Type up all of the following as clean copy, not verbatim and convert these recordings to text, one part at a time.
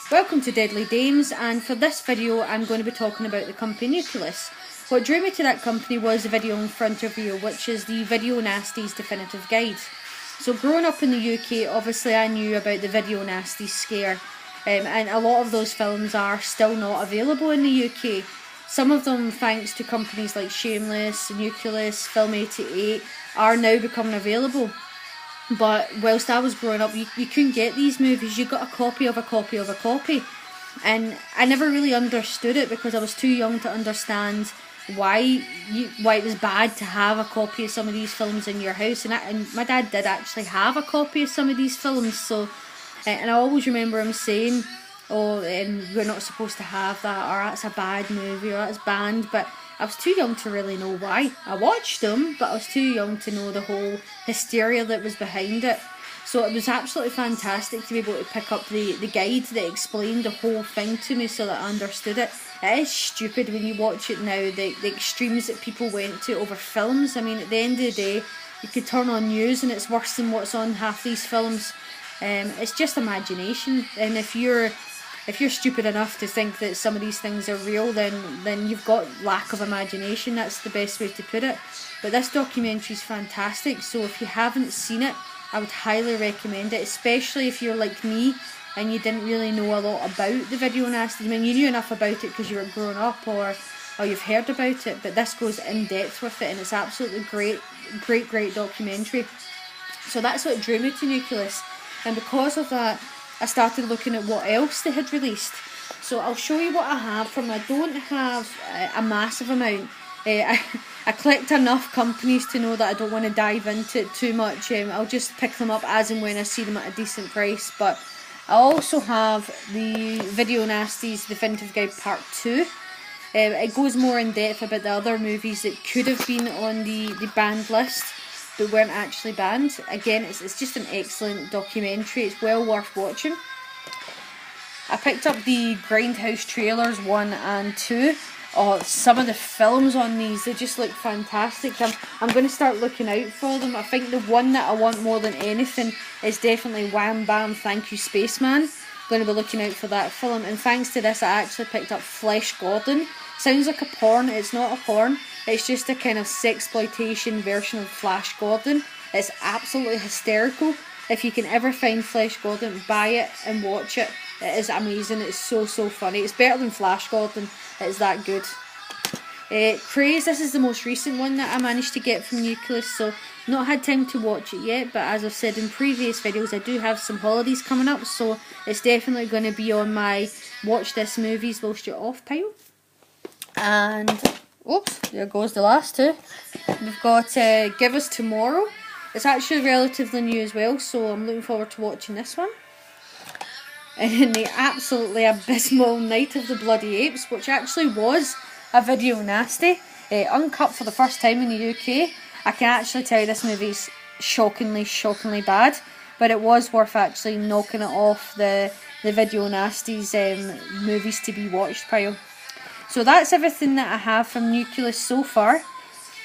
Welcome to Deadly Dames, and for this video I'm going to be talking about the company Nucleus. What drew me to that company was the video in front of you, which is the Video Nasties Definitive Guide. So growing up in the UK, obviously I knew about the Video Nasties scare, and a lot of those films are still not available in the UK. Some of them, thanks to companies like Shameless, Nucleus, Film 88, are now becoming available. But whilst I was growing up, you couldn't get these movies. You got a copy of a copy of a copy. And I never really understood it because I was too young to understand why it was bad to have a copy of some of these films in your house. And my dad did actually have a copy of some of these films. So, and I always remember him saying, oh, we're not supposed to have that, or that's a bad movie, or that's banned. But I was too young to really know why. I watched them, but I was too young to know the whole hysteria that was behind it. So it was absolutely fantastic to be able to pick up the guide that explained the whole thing to me so that I understood it. It is stupid when you watch it now, the extremes that people went to over films. I mean, at the end of the day, you could turn on news and it's worse than what's on half these films. It's just imagination, and if you're stupid enough to think that some of these things are real, then you've got lack of imagination. That's the best way to put it. But this documentary is fantastic, so if you haven't seen it, I would highly recommend it, especially if you're like me and you didn't really know a lot about the Video Nasties. I mean, you knew enough about it because you were growing up or you've heard about it, but this goes in depth with it and it's absolutely great documentary. So that's what drew me to Nucleus, and because of that, I started looking at what else they had released. So I'll show you what I have from. I don't have a massive amount. I clicked enough companies to know that I don't want to dive into it too much. I'll just pick them up as and when I see them at a decent price. But I also have the Video Nasties Definitive Guide Part 2. It goes more in depth about the other movies that could have been on the banned list but weren't actually banned. Again, it's just an excellent documentary. It's well worth watching. I picked up the Grindhouse trailers 1 and 2. Oh, some of the films on these, they just look fantastic. I'm going to start looking out for them. I think the one that I want more than anything is definitely Wham Bam Thank You Spaceman. Going to be looking out for that film. And thanks to this, I actually picked up Flesh Gordon. Sounds like a porn. It's not a porn. It's just a kind of sexploitation version of Flash Gordon. It's absolutely hysterical. If you can ever find Flesh Gordon, buy it and watch it. It is amazing. It's so funny. It's better than Flash Gordon. It's that good. Craze, this is the most recent one that I managed to get from Nucleus, so not had time to watch it yet, but as I've said in previous videos, I do have some holidays coming up, so it's definitely going to be on my watch this movies whilst you're off pile. And oops, there goes the last two. We've got Give Us Tomorrow. It's actually relatively new as well, so I'm looking forward to watching this one. And then the absolutely abysmal Night of the Bloody Apes, which actually was a Video Nasty, uncut for the first time in the UK. I can actually tell you this movie's shockingly bad, but it was worth actually knocking it off the Video Nasties movies to be watched pile. So that's everything that I have from Nucleus so far.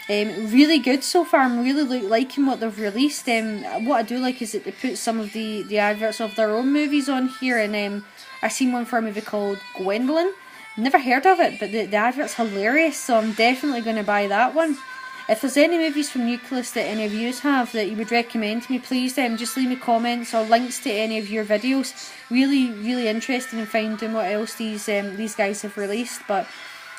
Really good so far. I'm really liking what they've released. What I do like is that they put some of the adverts of their own movies on here, and I seen one for a movie called Gwendolyn. Never heard of it, but the advert's hilarious, so I'm definitely going to buy that one. If there's any movies from Nucleus that any of you have that you would recommend to me, please just leave me comments or links to any of your videos. Really interested in finding what else these guys have released. But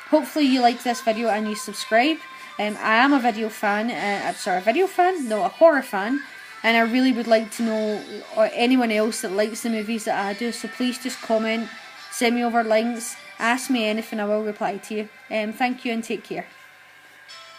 hopefully you like this video and you subscribe. I am a video fan, a horror fan, and I really would like to know anyone else that likes the movies that I do, so please just comment, send me over links, ask me anything, I will reply to you. Thank you and take care.